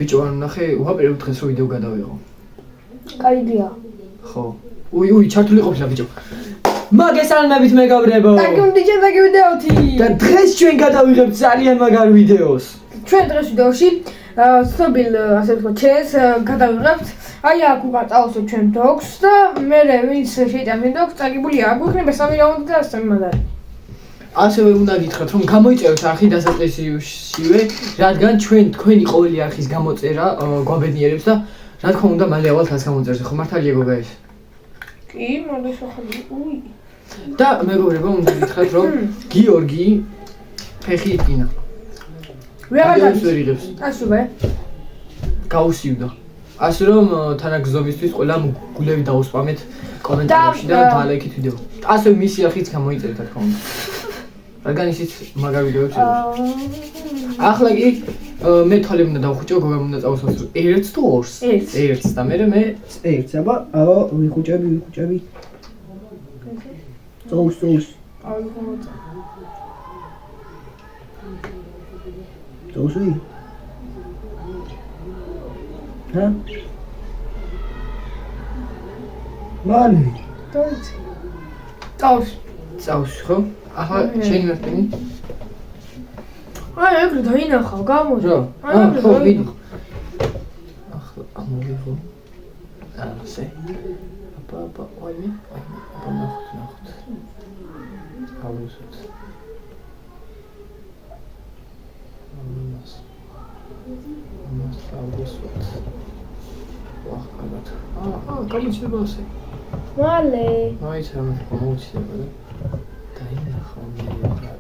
ბიჭო არ ნახე უღაპერებ დღეს რო ვიდეო გადავიღო. კაიდია. ხო. უი ჩართული ყოფილა ბიჭო. მაგესალმებით მეგობრებო. დაგიმდიჭე ვიდეოთი. და დღეს ჩვენ გადავიღებთ ძალიან მაგარ ვიდეოს. ჩვენ დღეს ვიდეოში ცნობილ ასე ვთქვათ ჩეს გადავიღებთ. აი აქ უკან წავსვით ჩვენ დოგს და მე ვინც შეიტანს დოგს წაგებულია აქ გვექნება 3 რაუნდი და 3 მაგარი. ასევე უნდა გითხრათ რომ გამოიწეროთ არხი დასაწყისშივე, რადგან ჩვენ თქვენი ყოველი არხის გამოწერა გვაბედნიერებს და რა თქმა უნდა მალე ავალთ ას გამოწერზე, ხო მართალია გოგა ეს? კი, მოდი შეხები. უი. და მეგობრებო, უნდა გითხრათ რომ გიორგი ფეხი იტკინა. ვეღარ ვერიღებს. ასუვე. გაუსივდა. ასე რომ თანაგზნობისთვის ყველა გულები დაუსპამეთ კომენტარებში და დალაიქით ვიდეო. ასე მისი არხიც გამოიწერეთ რა თქმა უნდა. რადგან ისიც მაგარ ვიდეოებს ელოდება. ახლა კი მე თვალები უნდა დავხუჭო, გოგამ უნდა წავუსვას 1 თუ 2? 1 და მე 1. აბა, ვიხუჭები. წაუს. აი ხომოცა. წაუსვი? ჰა? მალე. წაუს, ხო? ახლა შენი მერტინი? აი ეგრე დაინახავ, გამოდი. ხო, ვიდეო. ახლა ამოვიღო. ასე. აბა, ვაიმე, ნახოთ. გავუსვით. ამას გავუსვით. გამოჩნდება ასე. მალე. აი, სამე გამოჩნდება და დაინახავ მე რა.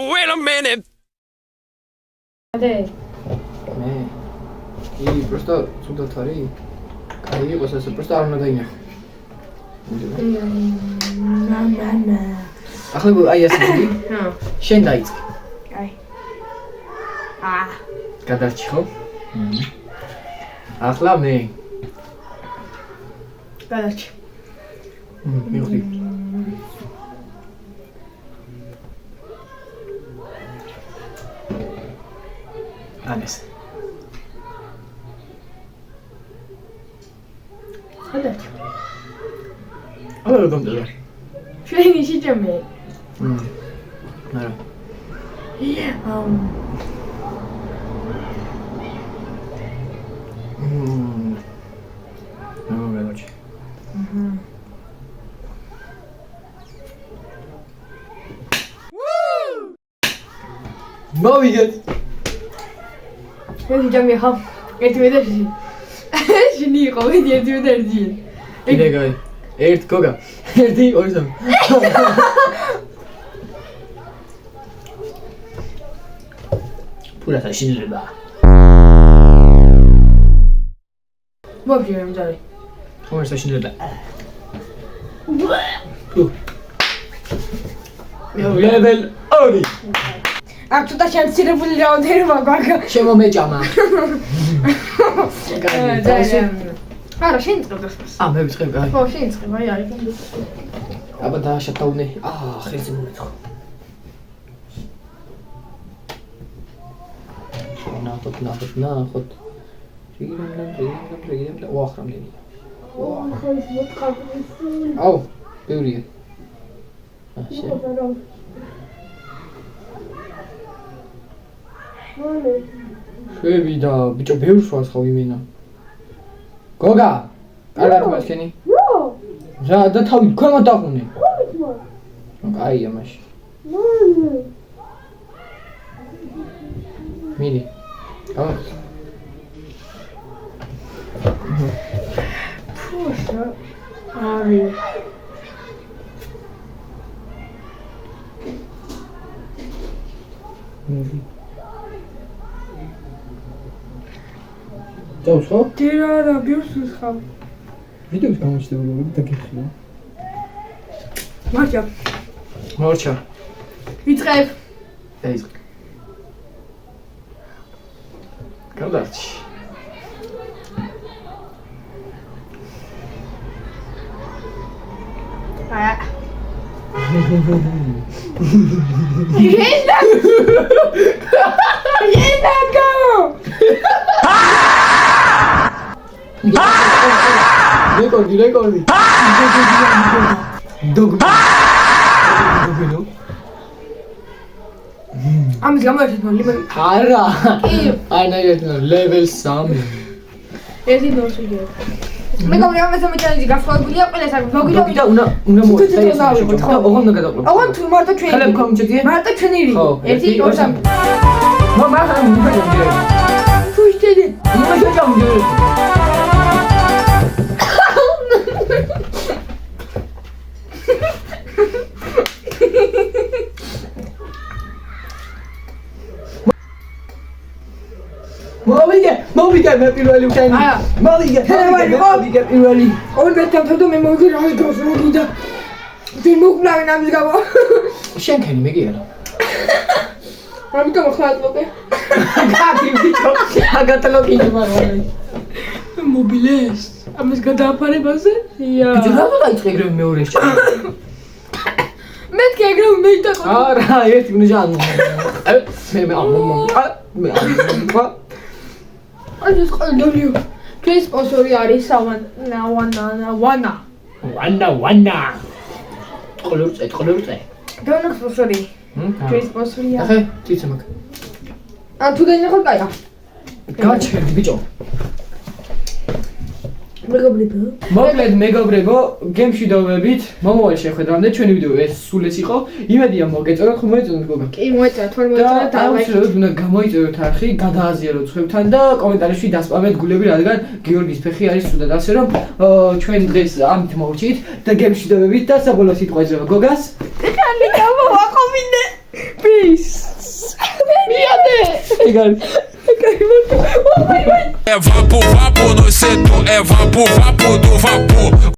Wait a minute. Ade. მე. просто цудат არის. კაი იყოს ასე, просто არ უნდა დაინახო. მამა. ახლა აი ასე დიდი. ჰა. შენ დაიწყე. აი. გადარჩი ხო? ახლა მე. გადარჩი. მივხვდი. ანეს. გადარჩი. არა გამდელა. შენი შეჭამე. არა. მოგელოჩი. მოვიგეთ. შენი ჯამი ხა. ერთი ვედერში. შენი იყო ერთი ვედერში. კიდე გაი. ერთ გოგა. 1 2 3. ფულათა შეიძლება. მოვიჯერე მძარი. ფულათა შეიძლება. level 2. აქ ცოტა შანსირებული რაუნდები მაქვს. შემომეჭამა. არა, შენ წყებ დასწრებს. მე ვიწყებ, გაი. ხო, შენ წყებ, აი არის. აბა დააშატავნე. ხელზე მომეთხო. ნახოთ. რიგიდან და ვახრამდენი. ხო, ის მოწყავი. აუ, ბევრია. ასე. მოლე. შევიდა, ბიჭო, ბევრს ვას ხო იმენა. გოგა, კარგად მასკენი? რა, და თავი ქვემოთ დახუნე. კაია მაშინ. მიდი. გავა. ფუშა. არის. მიდი. წავს ხო? დერარა, ბიუსს ხავ. ვიდეოს გამოჩნდება და გიხილო. მორჩა. ვიწყებ. დაიწყე. გადარჩი. აა. რეკორდი. დოგნო. ამის გამო ერთმა ლიმონი. არა. ანა level 3. ერთი ნორსია. მეგობრებო, ამასამე ჩალენჯი გასწავლებულია ყველას აქვს. მოგიდა უნდა მოიწეო. ოღონდ უნდა გადაყოლო. ოღონდ თუ მარტო ჩვენი. ხალხი კომჩეთია? მარტო ჩვენი რიგი. ხო, 1 2 3. მაგა მიგდე. ფუშტედი. იმაჟე გამიგე. მოვიგე მე პირველი ვქენი. მოვიგე პირველი. ორი მეთავდა მე მოვიგე რა გავს მოგიდა. ვინ მოკვლავენ ამის გამო. შენ ქენი მე კი არა. ამიტომ ხალხობე. გაგი ბიჭო. აგატლოკი მაგრამ. მობილეს. ამის გადააფარებაზე? ია. ბიჭო რა დაიწყე ეგრევე მეორე შეჭა. მეთქე ეგრევე მე იტაკო. არა, ერთი უნჯან. მე ეს ყოლდოლიო. ეს სპონსორი არის ვანა. ყოლურწე. დონო სპონსორი. ეს სპონსორია. ახე, წიცა მაგ. თუ დაინახო კაია. გაჩერდი ბიჭო. მეგობრებო. მოკლედ მეგობრებო, გემში დავებით. მომავალ შეხვედრამდე ჩვენი ვიდეო ეს სულ ეს იყო. იმედია მოგეწონათ, ხომ მოეწონათ გოგა? კი მოეწონათ, თორე მოეწონათ და აუცილებლად უნდა გამოიწეროთ არხი, გადააზიაროთ ხვევთან და კომენტარებში დასპამეთ გულები, რადგან გიორგის ფეხი არის სუდად, ასე რომ ჩვენ დღეს ამით მოვჭით და გემში დავებით და საბოლოო სიტყვა ეძება გოგას. ხალი გამოვაყოვინე. Peace. მიადე. ეგარი. É vapo, vapo no setor, é vapo, vapo do vapor.